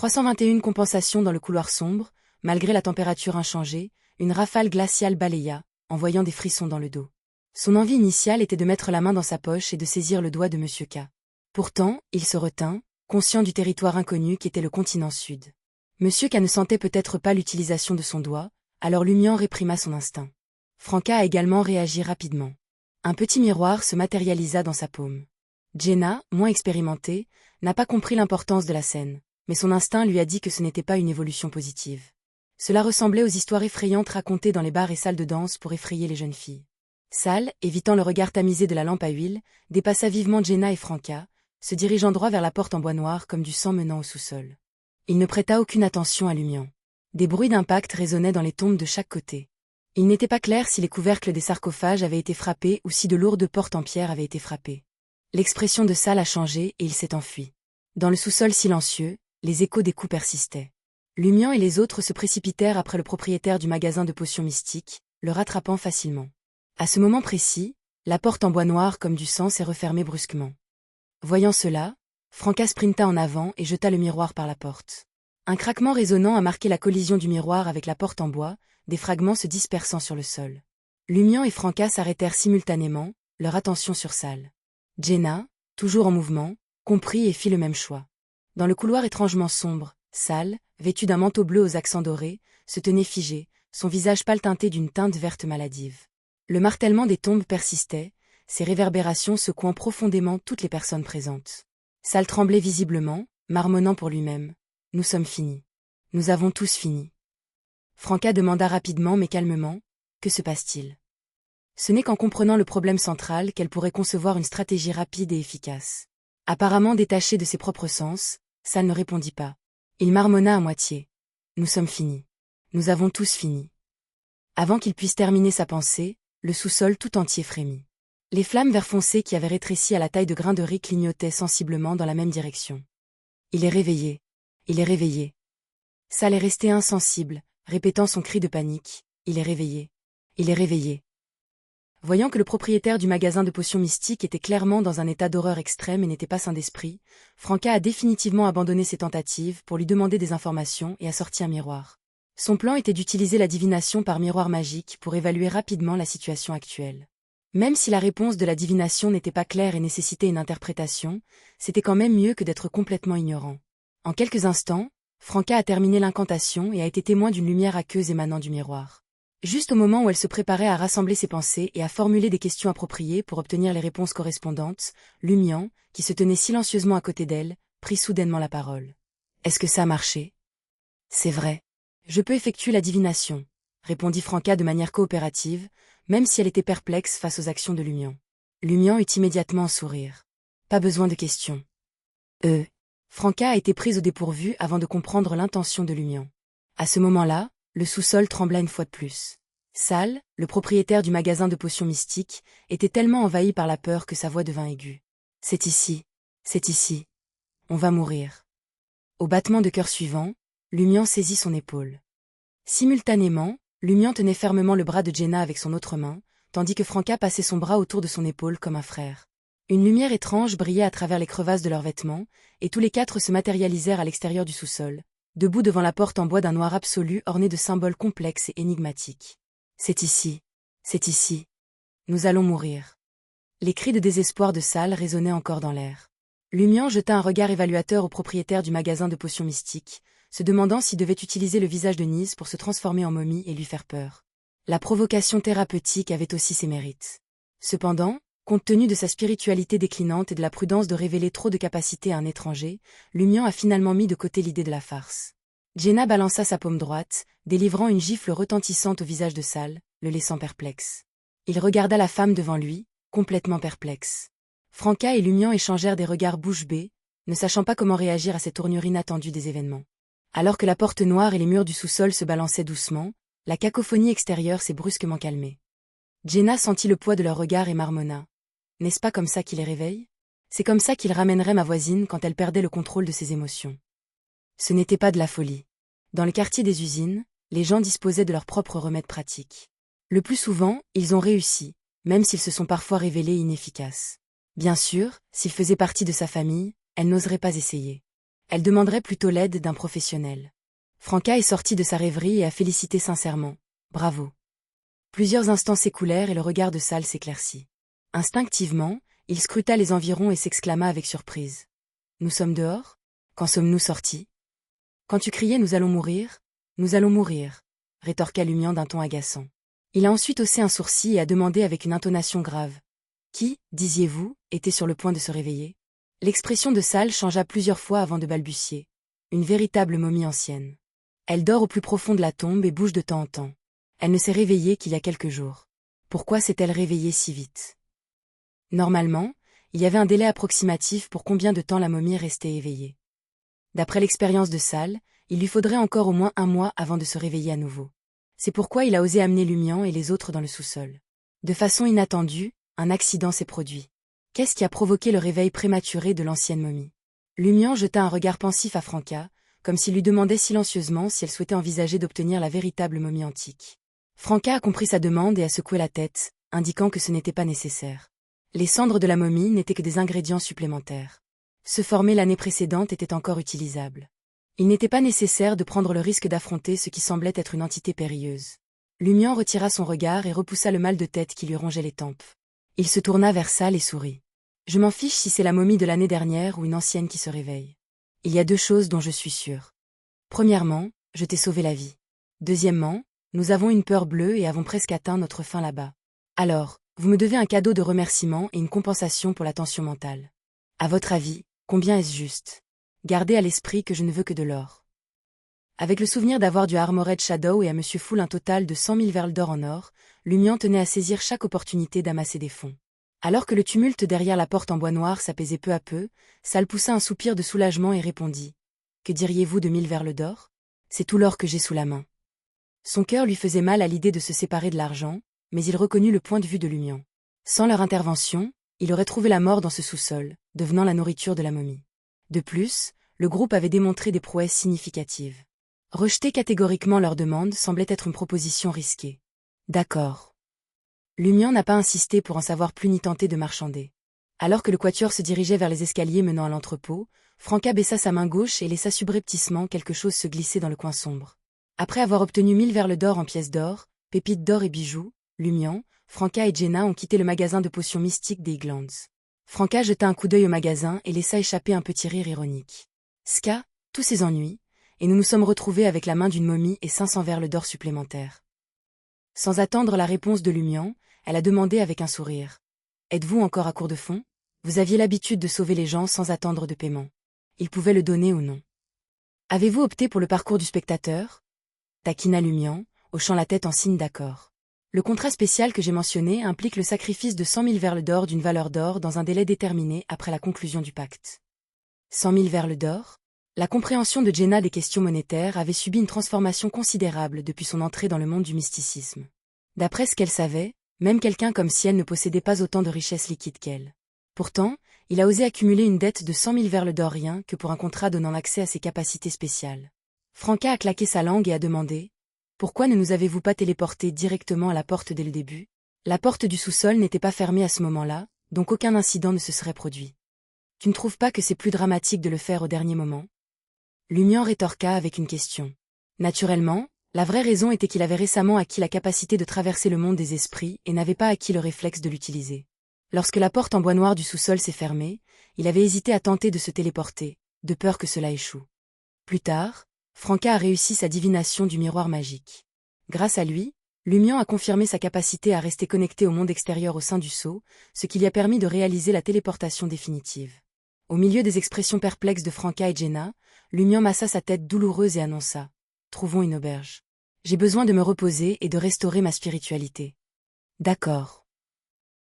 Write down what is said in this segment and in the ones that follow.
321 compensation dans le couloir sombre, malgré la température inchangée, une rafale glaciale balaya, envoyant des frissons dans le dos. Son envie initiale était de mettre la main dans sa poche et de saisir le doigt de Monsieur K. Pourtant, il se retint, conscient du territoire inconnu qu'était le continent sud. Monsieur K ne sentait peut-être pas l'utilisation de son doigt, alors Lumian réprima son instinct. Franca a également réagi rapidement. Un petit miroir se matérialisa dans sa paume. Jenna, moins expérimentée, n'a pas compris l'importance de la scène, mais son instinct lui a dit que ce n'était pas une évolution positive. Cela ressemblait aux histoires effrayantes racontées dans les bars et salles de danse pour effrayer les jeunes filles. Sal, évitant le regard tamisé de la lampe à huile, dépassa vivement Jenna et Franca, se dirigeant droit vers la porte en bois noir comme du sang menant au sous-sol. Il ne prêta aucune attention à Lumian. Des bruits d'impact résonnaient dans les tombes de chaque côté. Il n'était pas clair si les couvercles des sarcophages avaient été frappés ou si de lourdes portes en pierre avaient été frappées. L'expression de Sal a changé et il s'est enfui. Dans le sous-sol silencieux, les échos des coups persistaient. Lumian et les autres se précipitèrent après le propriétaire du magasin de potions mystiques, le rattrapant facilement. À ce moment précis, la porte en bois noir comme du sang s'est refermée brusquement. Voyant cela, Franca sprinta en avant et jeta le miroir par la porte. Un craquement résonnant a marqué la collision du miroir avec la porte en bois, des fragments se dispersant sur le sol. Lumian et Franca s'arrêtèrent simultanément, leur attention sur Sal. Jenna, toujours en mouvement, comprit et fit le même choix. Dans le couloir étrangement sombre, Sal, vêtu d'un manteau bleu aux accents dorés, se tenait figé, son visage pâle teinté d'une teinte verte maladive. Le martèlement des tombes persistait, ses réverbérations secouant profondément toutes les personnes présentes. Sal tremblait visiblement, marmonnant pour lui-même. « Nous sommes finis. Nous avons tous fini. » Franca demanda rapidement mais calmement. « Que se passe-t-il » Ce n'est qu'en comprenant le problème central qu'elle pourrait concevoir une stratégie rapide et efficace. Apparemment détaché de ses propres sens, Sal ne répondit pas. Il marmonna à moitié. « Nous sommes finis. Nous avons tous fini. » Avant qu'il puisse terminer sa pensée, le sous-sol tout entier frémit. Les flammes vert foncé qui avaient rétréci à la taille de grains de riz clignotaient sensiblement dans la même direction. Il est réveillé. Il est réveillé. Sal est resté insensible, répétant son cri de panique. Il est réveillé. Il est réveillé. Voyant que le propriétaire du magasin de potions mystiques était clairement dans un état d'horreur extrême et n'était pas sain d'esprit, Franca a définitivement abandonné ses tentatives pour lui demander des informations et a sorti un miroir. Son plan était d'utiliser la divination par miroir magique pour évaluer rapidement la situation actuelle. Même si la réponse de la divination n'était pas claire et nécessitait une interprétation, c'était quand même mieux que d'être complètement ignorant. En quelques instants, Franca a terminé l'incantation et a été témoin d'une lumière aqueuse émanant du miroir. Juste au moment où elle se préparait à rassembler ses pensées et à formuler des questions appropriées pour obtenir les réponses correspondantes, Lumian, qui se tenait silencieusement à côté d'elle, prit soudainement la parole. « Est-ce que ça a marché ?»« C'est vrai. Je peux effectuer la divination, » répondit Franca de manière coopérative, même si elle était perplexe face aux actions de Lumian. Lumian eut immédiatement un sourire. « Pas besoin de questions. » Franca a été prise au dépourvu avant de comprendre l'intention de Lumian. À ce moment-là, le sous-sol trembla une fois de plus. Sal, le propriétaire du magasin de potions mystiques, était tellement envahi par la peur que sa voix devint aiguë. « C'est ici. C'est ici. On va mourir. » Au battement de cœur suivant, Lumian saisit son épaule. Simultanément, Lumian tenait fermement le bras de Jenna avec son autre main, tandis que Franca passait son bras autour de son épaule comme un frère. Une lumière étrange brillait à travers les crevasses de leurs vêtements, et tous les quatre se matérialisèrent à l'extérieur du sous-sol, debout devant la porte en bois d'un noir absolu ornée de symboles complexes et énigmatiques. « C'est ici. C'est ici. Nous allons mourir. » Les cris de désespoir de Sal résonnaient encore dans l'air. Lumian jeta un regard évaluateur au propriétaire du magasin de potions mystiques, se demandant s'il devait utiliser le visage de Nise pour se transformer en momie et lui faire peur. La provocation thérapeutique avait aussi ses mérites. Cependant, compte tenu de sa spiritualité déclinante et de la prudence de révéler trop de capacités à un étranger, Lumian a finalement mis de côté l'idée de la farce. Jenna balança sa paume droite, délivrant une gifle retentissante au visage de Sal, le laissant perplexe. Il regarda la femme devant lui, complètement perplexe. Franca et Lumian échangèrent des regards bouche bée, ne sachant pas comment réagir à cette tournure inattendue des événements. Alors que la porte noire et les murs du sous-sol se balançaient doucement, la cacophonie extérieure s'est brusquement calmée. Jenna sentit le poids de leurs regards et marmonna. « N'est-ce pas comme ça qu'il les réveille ? C'est comme ça qu'il ramènerait ma voisine quand elle perdait le contrôle de ses émotions. » Ce n'était pas de la folie. Dans le quartier des usines, les gens disposaient de leurs propres remèdes pratiques. Le plus souvent, ils ont réussi, même s'ils se sont parfois révélés inefficaces. Bien sûr, s'il faisait partie de sa famille, elle n'oserait pas essayer. Elle demanderait plutôt l'aide d'un professionnel. Franca est sortie de sa rêverie et a félicité sincèrement. Bravo. Plusieurs instants s'écoulèrent et le regard de Sal s'éclaircit. Instinctivement, il scruta les environs et s'exclama avec surprise. Nous sommes dehors? Quand sommes-nous sortis? Quand tu criais nous allons mourir? Nous allons mourir, rétorqua Lumian d'un ton agaçant. Il a ensuite haussé un sourcil et a demandé avec une intonation grave. Qui, disiez-vous, était sur le point de se réveiller? L'expression de Sal changea plusieurs fois avant de balbutier. Une véritable momie ancienne. Elle dort au plus profond de la tombe et bouge de temps en temps. Elle ne s'est réveillée qu'il y a quelques jours. Pourquoi s'est-elle réveillée si vite? Normalement, il y avait un délai approximatif pour combien de temps la momie restait éveillée. D'après l'expérience de Sal, il lui faudrait encore au moins 1 mois avant de se réveiller à nouveau. C'est pourquoi il a osé amener Lumian et les autres dans le sous-sol. De façon inattendue, un accident s'est produit. Qu'est-ce qui a provoqué le réveil prématuré de l'ancienne momie? Lumian jeta un regard pensif à Franca, comme s'il lui demandait silencieusement si elle souhaitait envisager d'obtenir la véritable momie antique. Franca a compris sa demande et a secoué la tête, indiquant que ce n'était pas nécessaire. Les cendres de la momie n'étaient que des ingrédients supplémentaires. Ceux formés l'année précédente étaient encore utilisables. Il n'était pas nécessaire de prendre le risque d'affronter ce qui semblait être une entité périlleuse. Lumian retira son regard et repoussa le mal de tête qui lui rongeait les tempes. Il se tourna vers Sal et sourit. Je m'en fiche si c'est la momie de l'année dernière ou une ancienne qui se réveille. Il y a 2 choses dont je suis sûre. Premièrement, je t'ai sauvé la vie. Deuxièmement, nous avons une peur bleue et avons presque atteint notre fin là-bas. Alors, vous me devez un cadeau de remerciement et une compensation pour la tension mentale. À votre avis, combien est-ce juste? Gardez à l'esprit que je ne veux que de l'or. Avec le souvenir d'avoir dû à Armored Shadow et à Monsieur Fool un total de 100 000 verles d'or en or, Lumian tenait à saisir chaque opportunité d'amasser des fonds. Alors que le tumulte derrière la porte en bois noir s'apaisait peu à peu, Sal poussa un soupir de soulagement et répondit. Que diriez-vous de 1000 verles d'or? C'est tout l'or que j'ai sous la main. Son cœur lui faisait mal à l'idée de se séparer de l'argent, mais il reconnut le point de vue de Lumian. Sans leur intervention, il aurait trouvé la mort dans ce sous-sol, devenant la nourriture de la momie. De plus, le groupe avait démontré des prouesses significatives. Rejeter catégoriquement leur demande semblait être une proposition risquée. D'accord. Lumian n'a pas insisté pour en savoir plus ni tenté de marchander. Alors que le quatuor se dirigeait vers les escaliers menant à l'entrepôt, Franca baissa sa main gauche et laissa subrepticement quelque chose se glisser dans le coin sombre. Après avoir obtenu 1000 verles d'or en pièces d'or, pépites d'or et bijoux, Lumian, Franca et Jenna ont quitté le magasin de potions mystiques des Highlands. Franca jeta un coup d'œil au magasin et laissa échapper un petit rire ironique. Ska, tous ces ennuis, et nous nous sommes retrouvés avec la main d'une momie et 500 verles d'or supplémentaires. Sans attendre la réponse de Lumian, elle a demandé avec un sourire. Êtes-vous encore à court de fonds? Vous aviez l'habitude de sauver les gens sans attendre de paiement. Ils pouvaient le donner ou non. Avez-vous opté pour le parcours du spectateur? Taquina Lumian, hochant la tête en signe d'accord. Le contrat spécial que j'ai mentionné implique le sacrifice de 100 000 verles d'or d'une valeur d'or dans un délai déterminé après la conclusion du pacte. 100 000 verles d'or? La compréhension de Jenna des questions monétaires avait subi une transformation considérable depuis son entrée dans le monde du mysticisme. D'après ce qu'elle savait, même quelqu'un comme si elle ne possédait pas autant de richesses liquides qu'elle. Pourtant, il a osé accumuler une dette de 100 000 verles d'or rien que pour un contrat donnant accès à ses capacités spéciales. Franca a claqué sa langue et a demandé « Pourquoi ne nous avez-vous pas téléporté directement à la porte dès le début? La porte du sous-sol n'était pas fermée à ce moment-là, donc aucun incident ne se serait produit. Tu ne trouves pas que c'est plus dramatique de le faire au dernier moment ?» Lumian rétorqua avec une question. Naturellement, la vraie raison était qu'il avait récemment acquis la capacité de traverser le monde des esprits et n'avait pas acquis le réflexe de l'utiliser. Lorsque la porte en bois noir du sous-sol s'est fermée, il avait hésité à tenter de se téléporter, de peur que cela échoue. Plus tard, Franca a réussi sa divination du miroir magique. Grâce à lui, Lumian a confirmé sa capacité à rester connecté au monde extérieur au sein du sceau, ce qui lui a permis de réaliser la téléportation définitive. Au milieu des expressions perplexes de Franca et Jenna, Lumian massa sa tête douloureuse et annonça. Trouvons une auberge. J'ai besoin de me reposer et de restaurer ma spiritualité. D'accord.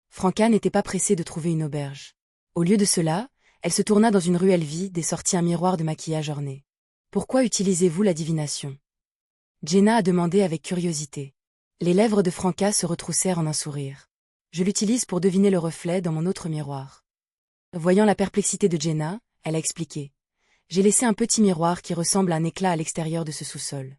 Franca n'était pas pressée de trouver une auberge. Au lieu de cela, elle se tourna dans une ruelle vide et sortit un miroir de maquillage orné. Pourquoi utilisez-vous la divination? Jenna a demandé avec curiosité. Les lèvres de Franca se retroussèrent en un sourire. Je l'utilise pour deviner le reflet dans mon autre miroir. Voyant la perplexité de Jenna, elle a expliqué. J'ai laissé un petit miroir qui ressemble à un éclat à l'extérieur de ce sous-sol.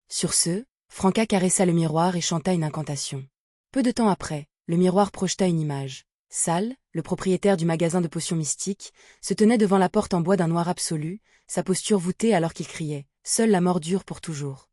Sur ce, Franca caressa le miroir et chanta une incantation. Peu de temps après, le miroir projeta une image. Sal, le propriétaire du magasin de potions mystiques, se tenait devant la porte en bois d'un noir absolu, sa posture voûtée alors qu'il criait « Seule la mort dure pour toujours ».